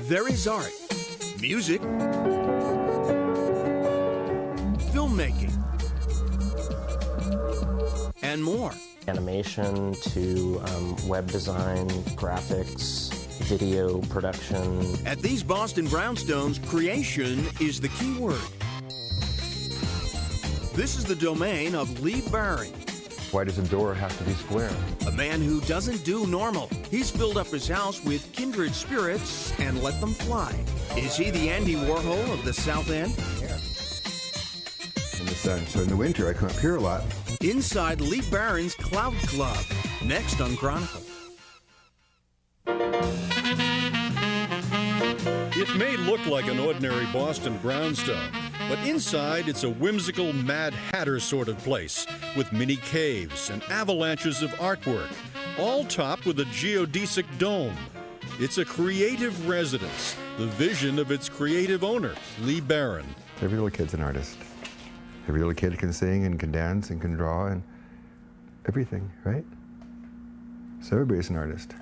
There is art, music, filmmaking, and more. Animation to web design, graphics, video production. At these Boston Brownstones, creation is the key word. This is the domain of Lee Barron. Why does a door have to be square? A man who doesn't do normal. He's filled up his house with kindred spirits and let them fly. Is he the Andy Warhol of the South End? In the sun. So in the winter, I come up here a lot. Inside Lee Barron's Cloud Club. Next on Chronicle. It may look like an ordinary Boston brownstone, but inside it's a whimsical Mad Hatter sort of place with mini caves and avalanches of artwork, all topped with a geodesic dome. It's a creative residence, the vision of its creative owner, Lee Barron. Every little kid's an artist. Every little kid can sing and can dance and can draw and everything, right? So everybody's an artist.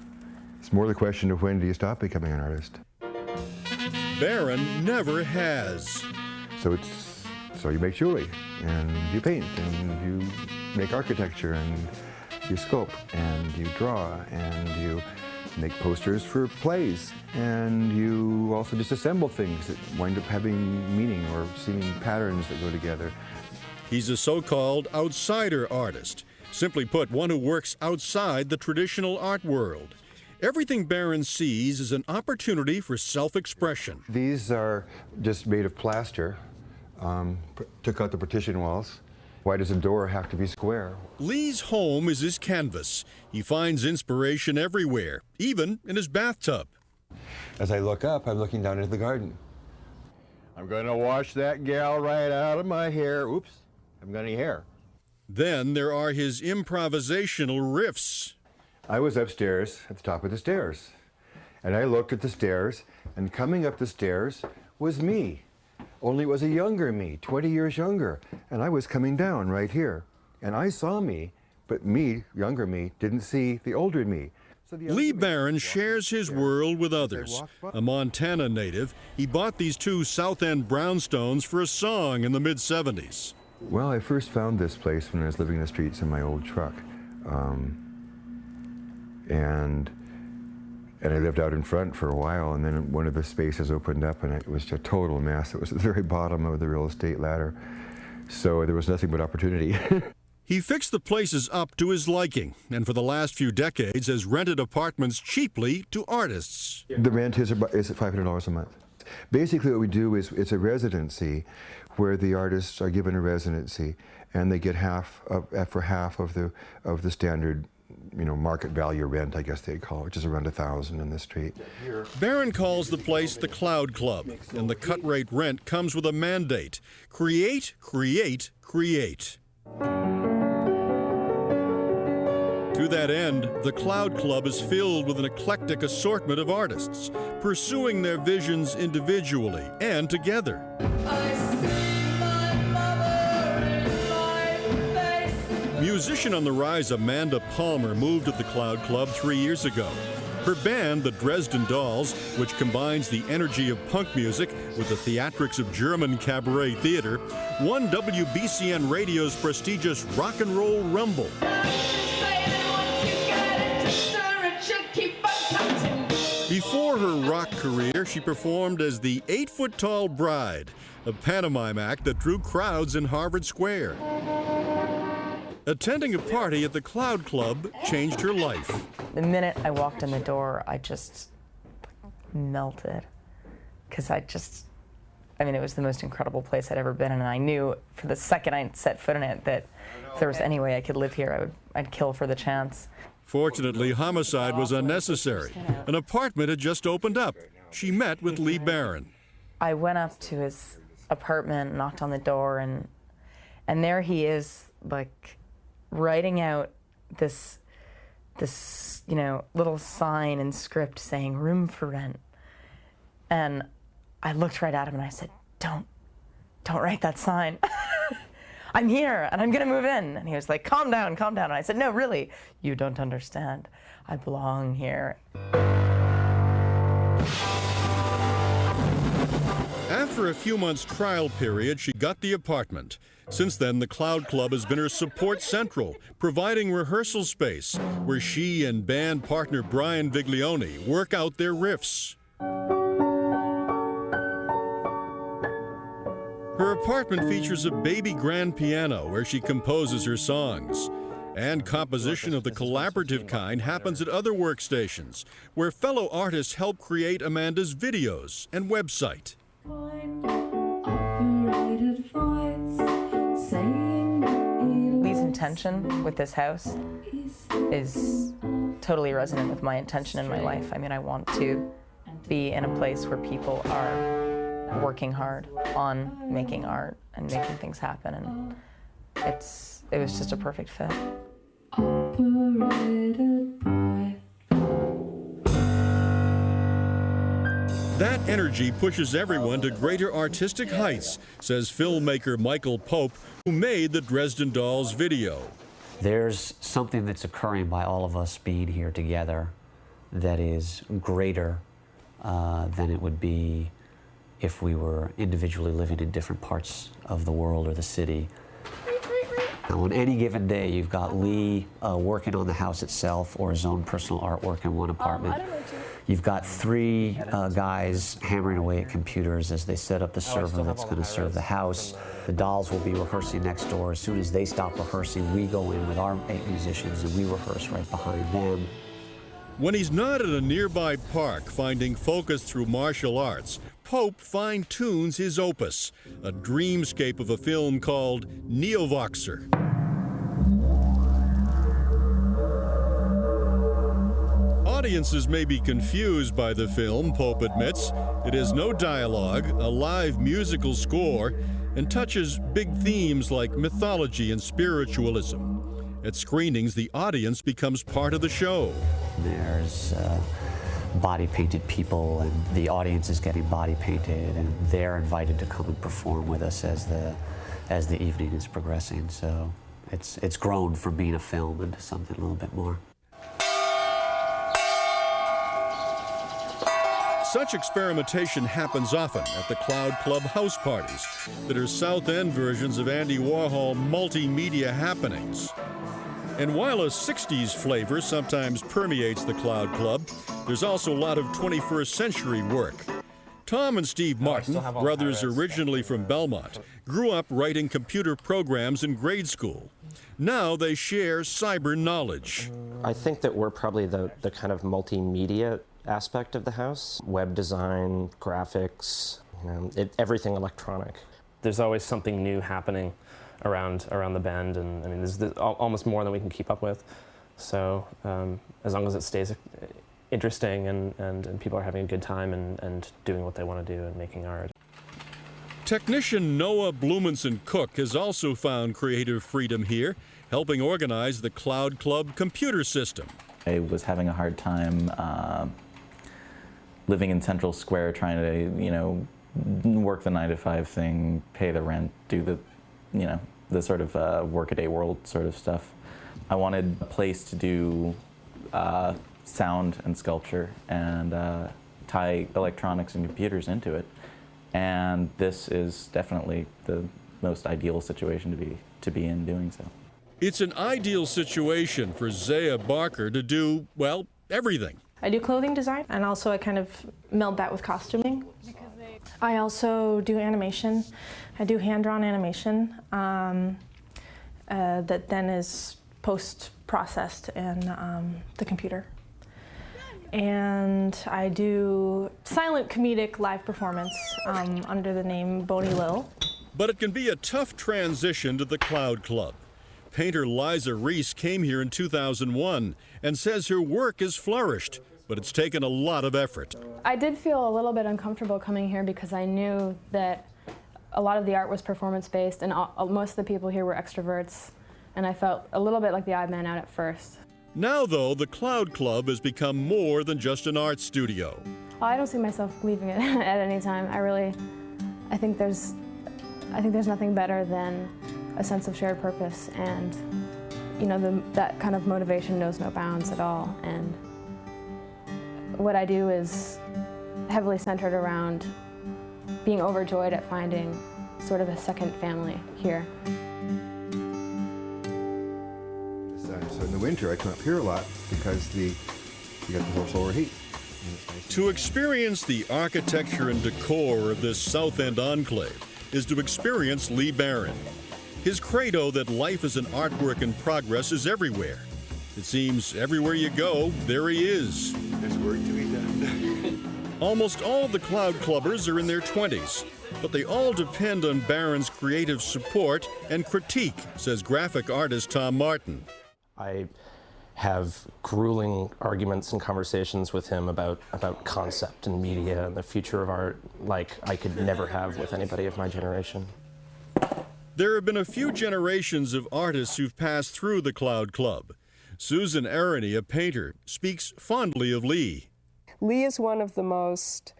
It's more the question of when do you stop becoming an artist? Barron never has. So you make jewelry, and you paint, and you make architecture, and you sculpt, and you draw, and you make posters for plays, and you also just assemble things that wind up having meaning or seeing patterns that go together. He's a so-called outsider artist. Simply put, one who works outside the traditional art world. Everything Barron sees is an opportunity for self-expression. These are just made of plaster. Took out the partition walls. Why does a door have to be square? Lee's home is his canvas. He finds inspiration everywhere, even in his bathtub. As I look up, I'm looking down into the garden. I'm going to wash that gal right out of my hair. Oops, I haven't got any hair. Then there are his improvisational riffs. I was upstairs at the top of the stairs, and I looked at the stairs, and coming up the stairs was me. Only it was a younger me, 20 years younger, and I was coming down right here. And I saw me, but me, younger me, didn't see the older me. So Lee Barron shares his world with others. A Montana native, he bought these two South End brownstones for a song in the mid-70s. Well, I first found this place when I was living in the streets in my old truck. And I lived out in front for a while, and then one of the spaces opened up, and it was a total mess. It was at the very bottom of the real estate ladder. So there was nothing but opportunity. He fixed the places up to his liking, and for the last few decades has rented apartments cheaply to artists. The rent is $500 a month. Basically what we do is it's a residency where the artists are given a residency, and they get half of the standard, market value rent, I guess they'd call it, which is around $1,000 in the street. Barron calls the place the Cloud Club, and the cut rate rent comes with a mandate: create, create, create. To that end, the Cloud Club is filled with an eclectic assortment of artists, pursuing their visions individually and together. Musician on the rise Amanda Palmer moved to the Cloud Club 3 years ago. Her band, the Dresden Dolls, which combines the energy of punk music with the theatrics of German cabaret theater, won WBCN Radio's prestigious Rock and Roll Rumble. Before her rock career, she performed as the 8-foot-tall bride, a pantomime act that drew crowds in Harvard Square. Attending a party at the Cloud Club changed her life. The minute I walked in the door, I just melted. Because it was the most incredible place I'd ever been in, and I knew for the second I set foot in it that if there was any way I could live here, I'd kill for the chance. Fortunately, homicide was unnecessary. An apartment had just opened up. She met with Lee Barron. I went up to his apartment, knocked on the door, and there he is, like, writing out this little sign and script saying room for rent. And I looked right at him and I said, don't write that sign. I'm here and I'm gonna move in. And he was like, calm down, calm down. And I said, no, really, you don't understand. I belong here. After a few months' trial period, she got the apartment. Since then, the Cloud Club has been her support central, providing rehearsal space where she and band partner Brian Viglione work out their riffs. Her apartment features a baby grand piano where she composes her songs. And composition of the collaborative kind happens at other workstations, where fellow artists help create Amanda's videos and website. Lee's intention with this house is totally resonant with my intention in my life. I mean, I want to be in a place where people are working hard on making art and making things happen, and it was just a perfect fit. That energy pushes everyone to greater artistic heights, says filmmaker Michael Pope, who made the Dresden Dolls video. There's something that's occurring by all of us being here together that is greater than it would be if we were individually living in different parts of the world or the city. Now, on any given day, you've got Lee working on the house itself or his own personal artwork in one apartment. You've got three guys hammering away at computers as they set up the server that's going to serve the house. The Dolls will be rehearsing next door. As soon as they stop rehearsing, we go in with our 8 musicians and we rehearse right behind them. When he's not at a nearby park finding focus through martial arts, Pope fine-tunes his opus, a dreamscape of a film called Neovoxer. Audiences may be confused by the film, Pope admits. It has no dialogue, a live musical score, and touches big themes like mythology and spiritualism. At screenings, the audience becomes part of the show. There's body-painted people, and the audience is getting body-painted, and they're invited to come and perform with us as the evening is progressing. So it's grown from being a film into something a little bit more. Such experimentation happens often at the Cloud Club house parties that are South End versions of Andy Warhol multimedia happenings. And while a 60s flavor sometimes permeates the Cloud Club, there's also a lot of 21st century work. Tom and Steve Martin, brothers originally from Belmont, grew up writing computer programs in grade school. Now they share cyber knowledge. I think that we're probably the kind of multimedia aspect of the house. Web design, graphics, everything electronic. There's always something new happening around the bend, and I mean, there's almost more than we can keep up with. So as long as it stays interesting and people are having a good time and doing what they want to do and making art. Technician Noah Blumenson-Cook has also found creative freedom here, helping organize the Cloud Club computer system. I was having a hard time living in Central Square, trying to, work the 9-to-5 thing, pay the rent, do the sort of workaday world sort of stuff. I wanted a place to do sound and sculpture and tie electronics and computers into it. And this is definitely the most ideal situation to be in doing so. It's an ideal situation for Zaya Barker to do, well, everything. I do clothing design, and also I kind of meld that with costuming. I also do animation. I do hand-drawn animation that then is post-processed in the computer. And I do silent comedic live performance under the name Boney Lil. But it can be a tough transition to the Cloud Club. Painter Liza Reese came here in 2001 and says her work has flourished, but it's taken a lot of effort. I did feel a little bit uncomfortable coming here because I knew that a lot of the art was performance-based and most of the people here were extroverts, and I felt a little bit like the odd man out at first. Now, though, the Cloud Club has become more than just an art studio. I don't see myself leaving it at any time. I think there's nothing better than a sense of shared purpose, and that kind of motivation knows no bounds at all. And what I do is heavily centered around being overjoyed at finding sort of a second family here. So in the winter, I come up here a lot because you got the whole solar heat. To experience the architecture and decor of this South End enclave is to experience Lee Barron. His credo that life is an artwork in progress is everywhere. It seems everywhere you go, there he is. There's work to be done. Almost all of the Cloud Clubbers are in their 20s, but they all depend on Barron's creative support and critique, says graphic artist Tom Martin. I have grueling arguments and conversations with him about concept and media and the future of art like I could never have with anybody of my generation. There have been a few generations of artists who've passed through the Cloud Club. Susan Aroney, a painter, speaks fondly of Lee. Lee is one of the most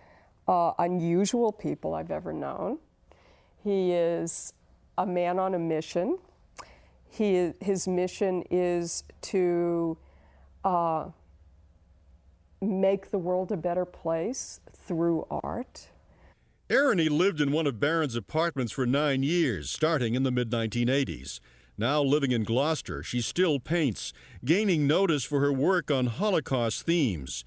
unusual people I've ever known. He is a man on a mission. His mission is to make the world a better place through art. Aroney lived in one of Barron's apartments for 9 years, starting in the mid-1980s. Now living in Gloucester, she still paints, gaining notice for her work on Holocaust themes.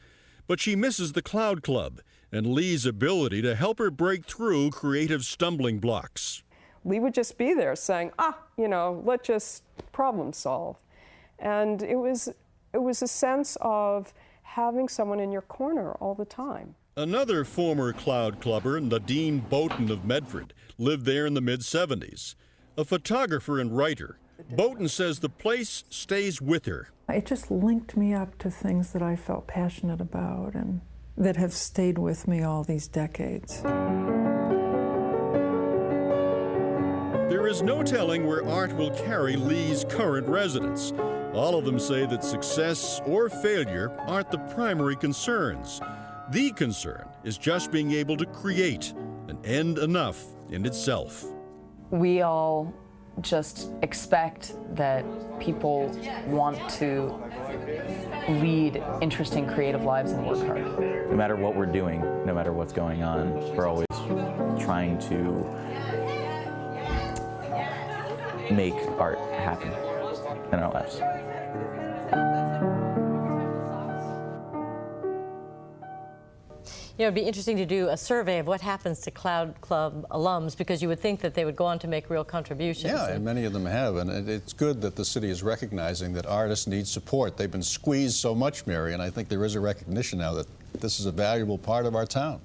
But she misses the Cloud Club and Lee's ability to help her break through creative stumbling blocks. Lee would just be there saying, let's just problem solve. And it was a sense of having someone in your corner all the time. Another former Cloud Clubber, Nadine Boughton of Medford, lived there in the mid-70s. A photographer and writer, Boughton says the place stays with her. It just linked me up to things that I felt passionate about and that have stayed with me all these decades. There is no telling where art will carry Lee's current residents. All of them say that success or failure aren't the primary concerns. The concern is just being able to create an end enough in itself. We all just expect that people want to lead interesting, creative lives and work hard. No matter what we're doing, no matter what's going on, we're always trying to make art happen in our lives. You know, it'd be interesting to do a survey of what happens to Cloud Club alums, because you would think that they would go on to make real contributions. Yeah, and many of them have, and it's good that the city is recognizing that artists need support. They've been squeezed so much, Mary, and I think there is a recognition now that this is a valuable part of our town.